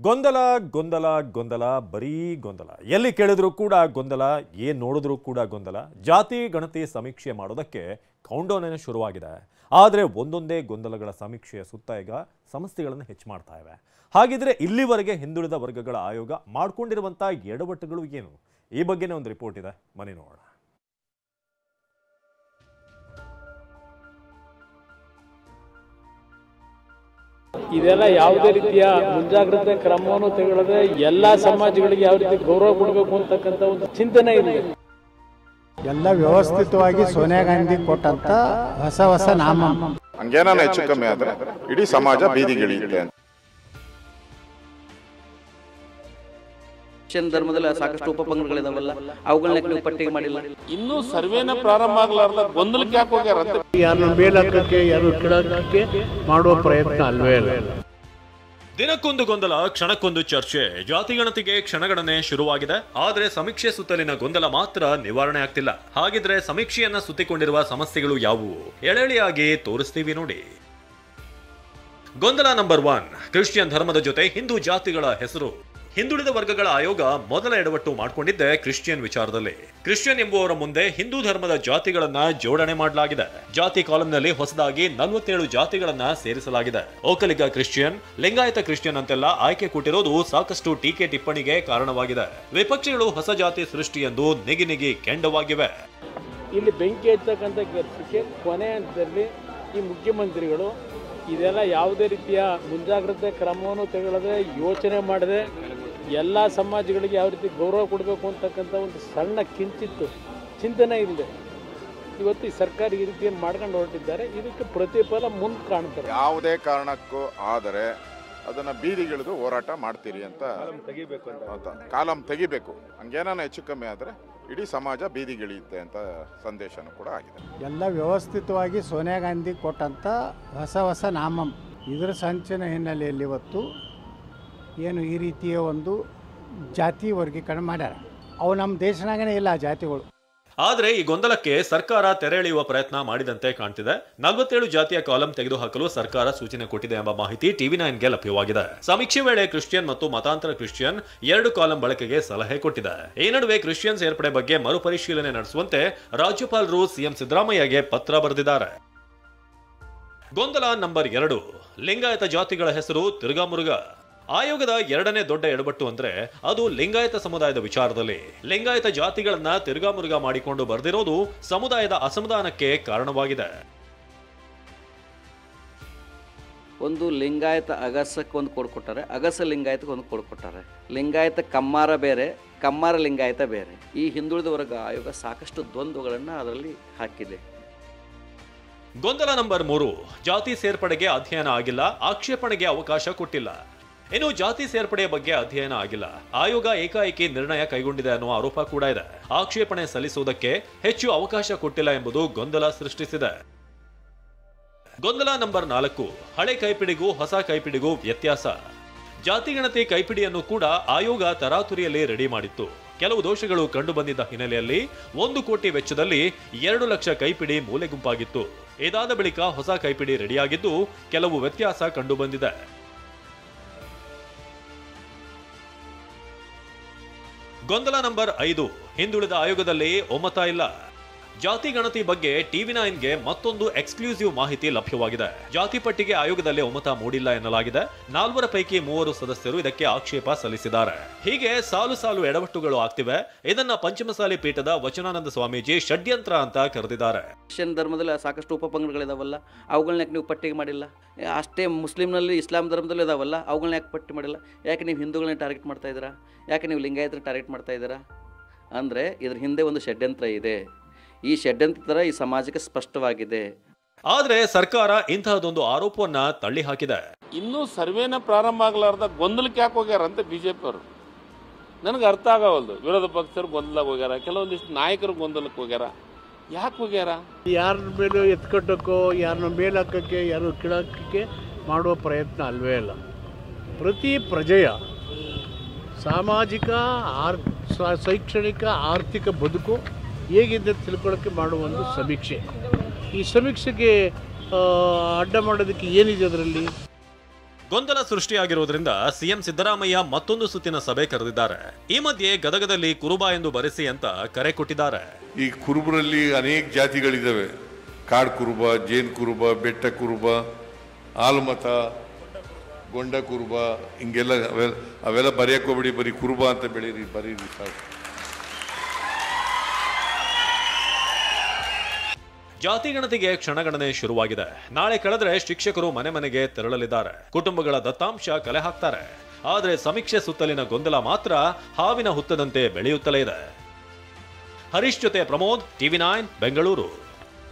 ಗೊಂದಲ ಗೊಂದಲ ಗೊಂದಲ ಬರೀ ಗೊಂದಲ. ಎಲ್ಲಿ ಕೇಳಿದ್ರು ಕೂಡ ಗೊಂದಲ, ಏನ್ ನೋಡಿದ್ರು ಕೂಡ ಗೊಂದಲ. ಜಾತಿ ಗಣತಿ ಸಮೀಕ್ಷೆ ಮಾಡೋದಕ್ಕೆ ಕೌಂಟೌನ್ ಶುರುವಾಗಿದೆ. ಆದರೆ ಒಂದೊಂದೇ ಗೊಂದಲಗಳ ಸಮೀಕ್ಷೆಯ ಸುತ್ತ ಈಗ ಸಮಸ್ಯೆಗಳನ್ನು ಹೆಚ್ಚು ಮಾಡ್ತಾ ಇವೆ. ಹಾಗಿದ್ರೆ ಇಲ್ಲಿವರೆಗೆ ಹಿಂದುಳಿದ ವರ್ಗಗಳ ಆಯೋಗ ಮಾಡಿಕೊಂಡಿರುವಂತ ಎಡವಟ್ಟುಗಳು ಏನು? ಈ ಬಗ್ಗೆನೇ ಒಂದು ರಿಪೋರ್ಟ್ ಇದೆ, ಬನ್ನಿ ನೋಡೋಣ. ಇದೆಲ್ಲ ಯಾವುದೇ ರೀತಿಯ ಮುಂಜಾಗ್ರತೆ ಕ್ರಮವನ್ನು ತೆಗೆದುಕೊಳ್ಳದೆ ಎಲ್ಲಾ ಸಮಾಜಗಳಿಗೆ ಯಾವ ರೀತಿ ಗೌರವ ಕೊಡಬೇಕು ಅಂತಕ್ಕಂಥ ಒಂದು ಚಿಂತನೆ ಇದೆ. ಎಲ್ಲ ವ್ಯವಸ್ಥಿತವಾಗಿ ಸೋನಿಯಾ ಗಾಂಧಿ ಕೊಟ್ಟಂತ ಹೊಸ ನಾಮ ಹಂಗೇನ ಹೆಚ್ಚು ಕಮ್ಮಿ ಆದ್ರೆ ಇಡೀ ಸಮಾಜ ಬೀದಿಗಿಳಿಯುತ್ತೆ ಅಂತ. ಧರ್ಮದಲ್ಲಿ ಸಾಕಷ್ಟು ಉಪಪಂಗಡಗಳಿದಾವಲ್ಲ, ಅವುಗಳನ್ನ ನೀವು ಪಟ್ಟಿಗೆ ಮಾಡಿಲ್ಲ. ಇನ್ನೂ ಸರ್ವೇನ ಪ್ರಾರಂಭ ಆಗಲಾರ್ದ ಗೊಂದಲಕ್ಕೆ ಯಾಕೆ ಹೋಗ್ಯಾರ ಅಂತ ಯಾರನ್ನ ಮೇಲಕ್ಕೆ ಯಾರು ಕೆಳಕ್ಕೆ ಮಾಡುವ ಪ್ರಯತ್ನ ಅಲ್ವೇ ಅಲ್ಲ. ದಿನಕ್ಕೊಂದು ಗೊಂದಲ, ಕ್ಷಣಕ್ಕೊಂದು ಚರ್ಚೆ. ಜಾತಿ ಗಣತಿಗೆ ಕ್ಷಣಗಣನೆ ಶುರುವಾಗಿದೆ. ಆದರೆ ಸಮೀಕ್ಷೆ ಸುತ್ತಲಿನ ಗೊಂದಲ ಮಾತ್ರ ನಿವಾರಣೆ ಆಗ್ತಿಲ್ಲ. ಹಾಗಿದ್ರೆ ಸಮೀಕ್ಷೆಯನ್ನ ಸುತ್ತಿಕೊಂಡಿರುವ ಸಮಸ್ಯೆಗಳು ಯಾವುವು? ಎಳೆಳೆಯಾಗಿ ತೋರಿಸ್ತೀವಿ ನೋಡಿ. ಗೊಂದಲ ನಂಬರ್ 1, ಕ್ರಿಶ್ಚಿಯನ್ ಧರ್ಮದ ಜೊತೆ ಹಿಂದೂ ಜಾತಿಗಳ ಹೆಸರು. ಹಿಂದುಳಿದ ವರ್ಗಗಳ ಆಯೋಗ ಮೊದಲ ಎಡವಟ್ಟು ಮಾಡಿಕೊಂಡಿದ್ದೆ ಕ್ರಿಶ್ಚಿಯನ್ ವಿಚಾರದಲ್ಲಿ. ಕ್ರಿಶ್ಚಿಯನ್ ಎಂಬುವವರ ಮುಂದೆ ಹಿಂದೂ ಧರ್ಮದ ಜಾತಿಗಳನ್ನ ಜೋಡಣೆ ಮಾಡಲಾಗಿದೆ. ಜಾತಿ ಕಾಲಂನಲ್ಲಿ ಹೊಸದಾಗಿ 47 ಜಾತಿಗಳನ್ನ ಸೇರಿಸಲಾಗಿದೆ. ಒಕ್ಕಲಿಗ ಕ್ರಿಶ್ಚಿಯನ್, ಲಿಂಗಾಯತ ಕ್ರಿಶ್ಚಿಯನ್ ಅಂತೆಲ್ಲ ಆಯ್ಕೆ ಕೊಟ್ಟಿರೋದು ಸಾಕಷ್ಟು ಟೀಕೆ ಟಿಪ್ಪಣಿಗೆ ಕಾರಣವಾಗಿದೆ. ವಿಪಕ್ಷಗಳು ಹೊಸ ಜಾತಿ ಸೃಷ್ಟಿ ಎಂದು ನಿಗಿ ಕೆಂಡವಾಗಿವೆ. ಇಲ್ಲಿ ಬೆಂಕಿ ಹಚ್ಚತಕ್ಕಂಥ ಕೆಲಸಕ್ಕೆ ಕೊನೆ ಹಂತದಲ್ಲಿ ಈ ಮುಖ್ಯಮಂತ್ರಿಗಳು ಇದೆಲ್ಲ ಯಾವುದೇ ರೀತಿಯ ಮುಂಜಾಗ್ರತೆ ಕ್ರಮವನ್ನು ತೆಗೆದುಕೊಳ್ಳದೆ ಯೋಚನೆ ಮಾಡದೆ ಎಲ್ಲ ಸಮಾಜಗಳಿಗೆ ಯಾವ ರೀತಿ ಗೌರವ ಕೊಡಬೇಕು ಅಂತಕ್ಕಂಥ ಒಂದು ಸಣ್ಣ ಕಿಂಚಿತ್ತು ಚಿಂತನೆ ಇಲ್ಲದೆ ಇವತ್ತು ಈ ಸರ್ಕಾರ ಈ ರೀತಿಯನ್ನು ಮಾಡ್ಕೊಂಡು ಹೊರಟಿದ್ದಾರೆ. ಇದಕ್ಕೆ ಪ್ರತಿಫಲ ಮುಂದೆ ಕಾಣ್ತಾರೆ. ಯಾವುದೇ ಕಾರಣಕ್ಕೂ ಆದರೆ ಅದನ್ನ ಬೀದಿಗಿಳಿದು ಹೋರಾಟ ಮಾಡ್ತೀರಿ ಅಂತ ಕಾಲಂ ತೆಗಿಬೇಕು. ಹಂಗೇನ ಹೆಚ್ಚು ಕಮ್ಮಿ ಆದ್ರೆ ಇಡೀ ಸಮಾಜ ಬೀದಿಗಿಳಿಯುತ್ತೆ ಅಂತ ಸಂದೇಶನೂ ಕೂಡ ಆಗಿದೆ. ಎಲ್ಲ ವ್ಯವಸ್ಥಿತವಾಗಿ ಸೋನಿಯಾ ಗಾಂಧಿ ಕೊಟ್ಟಂತ ಹೊಸ ನಾಮ ಇದರ ಸಂಚನ ಹಿನ್ನೆಲೆಯಲ್ಲಿ ಇವತ್ತು ಏನು ಈ ರೀತಿಯ ಒಂದು ಜಾತಿ ವರ್ಗೀಕರಣ ಮಾಡ್ಯಾರ. ಅವು ನಮ್ಮ ದೇಶನಾಗನೇ ಇಲ್ಲ ಆ ಜಾತಿಗಳು. ಆದರೆ ಈ ಗೊಂದಲಕ್ಕೆ ಸರ್ಕಾರ ತೆರೆ ಎಳೆಯುವ ಪ್ರಯತ್ನ ಮಾಡಿದಂತೆ ಕಾಣ್ತಿದೆ. 47 ಜಾತಿಯ ಕಾಲಂ ತೆಗೆದುಹಾಕಲು ಸರ್ಕಾರ ಸೂಚನೆ ಕೊಟ್ಟಿದೆ ಎಂಬ ಮಾಹಿತಿ TV9ಗೆ ಲಭ್ಯವಾಗಿದೆ. ಸಮೀಕ್ಷೆ ವೇಳೆ ಕ್ರಿಶ್ಚಿಯನ್ ಮತ್ತು ಮತಾಂತರ ಕ್ರಿಶ್ಚಿಯನ್ 2 ಕಾಲಂ ಬಳಕೆಗೆ ಸಲಹೆ ಕೊಟ್ಟಿದೆ. ಈ ನಡುವೆ ಕ್ರಿಶ್ಚಿಯನ್ ಸೇರ್ಪಡೆ ಬಗ್ಗೆ ಮರುಪರಿಶೀಲನೆ ನಡೆಸುವಂತೆ ರಾಜ್ಯಪಾಲರು ಸಿಎಂ ಸಿದ್ದರಾಮಯ್ಯಗೆ ಪತ್ರ ಬರೆದಿದ್ದಾರೆ. ಗೊಂದಲ ನಂಬರ್ 2, ಲಿಂಗಾಯತ ಜಾತಿಗಳ ಹೆಸರು ತಿರುಗಾಮುರುಗ. ಆಯೋಗದ ಎರಡನೇ ದೊಡ್ಡ ಎಡವಟ್ಟು ಅಂದ್ರೆ ಅದು ಲಿಂಗಾಯತ ಸಮುದಾಯದ ವಿಚಾರದಲ್ಲಿ. ಲಿಂಗಾಯತ ಜಾತಿಗಳನ್ನ ತಿರುಗಾಮುರುಗ ಮಾಡಿಕೊಂಡು ಬರೆದಿರೋದು ಸಮುದಾಯದ ಅಸಮಾಧಾನಕ್ಕೆ ಕಾರಣವಾಗಿದೆ. ಒಂದು ಲಿಂಗಾಯತ ಅಗಸಕ್ಕೆ ಒಂದು ಕೋಡ್ ಕೊಟ್ಟಾರೆ, ಅಗಸ ಲಿಂಗಾಯತಕ್ಕೆ ಒಂದು ಕೋಡ್ ಕೊಟ್ಟಾರೆ. ಲಿಂಗಾಯತ ಕಮ್ಮಾರ ಬೇರೆ, ಕಮ್ಮಾರ ಲಿಂಗಾಯತ ಬೇರೆ. ಈ ಹಿಂದುಳಿದ ವರ್ಗ ಆಯೋಗ ಸಾಕಷ್ಟು ದ್ವಂದ್ವಗಳನ್ನು ಅದರಲ್ಲಿ ಹಾಕಿದೆ. ಗೊಂದಲ ನಂಬರ್ 3, ಜಾತಿ ಸೇರ್ಪಡೆಗೆ ಅಧ್ಯಯನ ಆಗಿಲ್ಲ, ಆಕ್ಷೇಪಣೆಗೆ ಅವಕಾಶ ಕೊಟ್ಟಿಲ್ಲ. ಇನ್ನು ಜಾತಿ ಸೇರ್ಪಡೆಯ ಬಗ್ಗೆ ಅಧ್ಯಯನ ಆಗಿಲ್ಲ, ಆಯೋಗ ಏಕಾಏಕಿ ನಿರ್ಣಯ ಕೈಗೊಂಡಿದೆ ಅನ್ನುವ ಆರೋಪ ಕೂಡ ಇದೆ. ಆಕ್ಷೇಪಣೆ ಸಲ್ಲಿಸುವುದಕ್ಕೆ ಹೆಚ್ಚು ಅವಕಾಶ ಕೊಟ್ಟಿಲ್ಲ ಎಂಬುದು ಗೊಂದಲ ಸೃಷ್ಟಿಸಿದೆ. ಗೊಂದಲ ನಂಬರ್ 4, ಹಳೆ ಕೈಪಿಡಿಗೂ ಹೊಸ ಕೈಪಿಡಿಗೂ ವ್ಯತ್ಯಾಸ. ಜಾತಿಗಣತಿ ಕೈಪಿಡಿಯನ್ನು ಕೂಡ ಆಯೋಗ ತರಾತುರಿಯಲ್ಲಿ ರೆಡಿ ಮಾಡಿತ್ತು. ಕೆಲವು ದೋಷಗಳು ಕಂಡು ಬಂದಿದ್ದ ಹಿನ್ನೆಲೆಯಲ್ಲಿ 1 ಕೋಟಿ ವೆಚ್ಚದಲ್ಲಿ 2 ಲಕ್ಷ ಕೈಪಿಡಿ ಮೂಲೆ ಗುಂಪಾಗಿತ್ತು. ಇದಾದ ಬಳಿಕ ಹೊಸ ಕೈಪಿಡಿ ರೆಡಿಯಾಗಿದ್ದು ಕೆಲವು ವ್ಯತ್ಯಾಸ ಕಂಡು ಬಂದಿದೆ. ಗೊಂದಲ ನಂಬರ್ 5, ಹಿಂದುಳಿದ ಆಯೋಗದಲ್ಲಿ ಒಮ್ಮತ ಇಲ್ಲ. ಜಾತಿ ಗಣತಿ ಬಗ್ಗೆ TV9ಗೆ ಮತ್ತೊಂದು ಎಕ್ಸ್ಕ್ಲೂಸಿವ್ ಮಾಹಿತಿ ಲಭ್ಯವಾಗಿದೆ. ಜಾತಿ ಪಟ್ಟಿಗೆ ಆಯೋಗದಲ್ಲಿ ಒಮ್ಮತ ಮೂಡಿಲ್ಲ ಎನ್ನಲಾಗಿದೆ. 4 ಪೈಕಿ 3 ಸದಸ್ಯರು ಇದಕ್ಕೆ ಆಕ್ಷೇಪ ಸಲ್ಲಿಸಿದ್ದಾರೆ. ಹೀಗೆ ಸಾಲು ಸಾಲು ಎಡವಟ್ಟುಗಳು ಆಗ್ತಿವೆ. ಇದನ್ನ ಪಂಚಮಸಾಲಿ ಪೀಠದ ವಚನಾನಂದ ಸ್ವಾಮೀಜಿ ಷಡ್ಯಂತ್ರ ಅಂತ ಕರೆದಿದ್ದಾರೆ. ಕ್ರಿಶ್ಚಿಯನ್ ಧರ್ಮದಲ್ಲಿ ಸಾಕಷ್ಟು ಉಪಪಂಗಡಗಳಿದಾವಲ್ಲ, ಅವುಗಳನ್ನ ನೀವು ಪಟ್ಟಿಗೆ ಮಾಡಿಲ್ಲ. ಅಷ್ಟೇ ಮುಸ್ಲಿಂನಲ್ಲಿ ಇಸ್ಲಾಂ ಧರ್ಮದಲ್ಲಿ ಇದಾವಲ್ಲ, ಅವುಗಳನ್ನ ಯಾಕೆ ಪಟ್ಟಿ ಮಾಡಿಲ್ಲ? ಯಾಕೆ ನೀವು ಹಿಂದೂಗಳನ್ನ ಟಾರ್ಗೆಟ್ ಮಾಡ್ತಾ ಇದ್ದೀರಾ? ಯಾಕೆ ನೀವು ಲಿಂಗಾಯತರನ್ನ ಟಾರ್ಗೆಟ್ ಮಾಡ್ತಾ ಇದ್ದೀರಾ? ಅಂದರೆ ಇದ್ರ ಹಿಂದೆ ಒಂದು ಷಡ್ಯಂತ್ರ ಇದೆ. ಈ ಷಡ್ಯಂತ್ರ ಈ ಸಮಾಜಕ್ಕೆ ಸ್ಪಷ್ಟವಾಗಿದೆ. ಆದರೆ ಸರ್ಕಾರ ಇಂತಹದೊಂದು ಆರೋಪವನ್ನ ತಳ್ಳಿ ಹಾಕಿದೆ. ಇನ್ನೂ ಸರ್ವೇನ ಪ್ರಾರಂಭ ಆಗಲಾರ್ದ ಗೊಂದಲಕ್ಕೆ ಯಾಕೆ ಹೋಗ್ಯಾರ ಅಂತ ಬಿಜೆಪಿ ಅವರು ನನಗೆ ಅರ್ಥ ಆಗವಲ್ದು. ವಿರೋಧ ಪಕ್ಷರು ಗೊಂದಲಕ್ಕೆ ಹೋಗ್ಯಾರ, ಕೆಲವೊಂದಿಷ್ಟು ನಾಯಕರು ಗೊಂದಲಕ್ಕೆ ಹೋಗ್ಯಾರ. ಯಾಕೆ ಹೋಗ್ಯಾರ? ಯಾರ ಮೇಲೂ ಎತ್ಕಟ್ಟಕ್ಕೋ ಯಾರನ್ನ ಮೇಲಕ್ಕೆ ಯಾರು ಕೆಳಕ್ಕೆ ಮಾಡುವ ಪ್ರಯತ್ನ ಅಲ್ವೇ ಅಲ್ಲ. ಪ್ರತಿ ಪ್ರಜೆಯ ಸಾಮಾಜಿಕ ಶೈಕ್ಷಣಿಕ ಆರ್ಥಿಕ ಬದುಕು ಹೇಗಿದೆ ತಿಳ್ಕೊಳ್ಳೋಕ್ಕೆ ಮಾಡುವ ಒಂದು ಸಮೀಕ್ಷೆ. ಈ ಸಮೀಕ್ಷೆಗೆ ಅಡ್ಡ ಮಾಡೋದಕ್ಕೆ ಏನಿದೆ ಅದರಲ್ಲಿ? ಗೊಂದಲ ಸೃಷ್ಟಿಯಾಗಿರುವುದರಿಂದ ಸಿಎಂ ಸಿದ್ದರಾಮಯ್ಯ ಮತ್ತೊಂದು ಸುತ್ತಿನ ಸಭೆ ಕರೆದಿದ್ದಾರೆ. ಈ ಮಧ್ಯೆ ಗದಗದಲ್ಲಿ ಕುರುಬ ಎಂದು ಬರೆಸಿ ಅಂತ ಕರೆ ಕೊಟ್ಟಿದ್ದಾರೆ. ಈ ಕುರುಬರಲ್ಲಿ ಅನೇಕ ಜಾತಿಗಳಿದ್ದಾವೆ. ಕಾಡು ಕುರುಬ, ಜೇನ್ ಕುರುಬ, ಬೆಟ್ಟ ಕುರುಬ, ಆಲ್ಮತ, ಗೊಂಡ ಕುರುಬ, ಹಿಂಗೆಲ್ಲ ಅವೆಲ್ಲ ಬರೆಯೋಕೋಬೇಡಿ, ಬರೀ ಕುರುಬ ಅಂತ ಬರೀರಿ ಸಾಕು. ಜಾತಿ ಗಣತಿಗೆ ಕ್ಷಣಗಣನೆ ಶುರುವಾಗಿದೆ. ನಾಳೆ ಕಳೆದ್ರೆ ಶಿಕ್ಷಕರು ಮನೆ ಮನೆಗೆ ತೆರಳಲಿದ್ದಾರೆ. ಕುಟುಂಬಗಳ ದತ್ತಾಂಶ ಕಲೆ ಹಾಕ್ತಾರೆ. ಆದರೆ ಸಮೀಕ್ಷೆ ಸುತ್ತಲಿನ ಗೊಂದಲ ಮಾತ್ರ ಹಾವಿನ ಹುತ್ತದಂತೆ ಬೆಳೆಯುತ್ತಲೇ ಇದೆ. ಹರೀಶ್ ಜೊತೆ ಪ್ರಮೋದ್, TV9 ಬೆಂಗಳೂರು.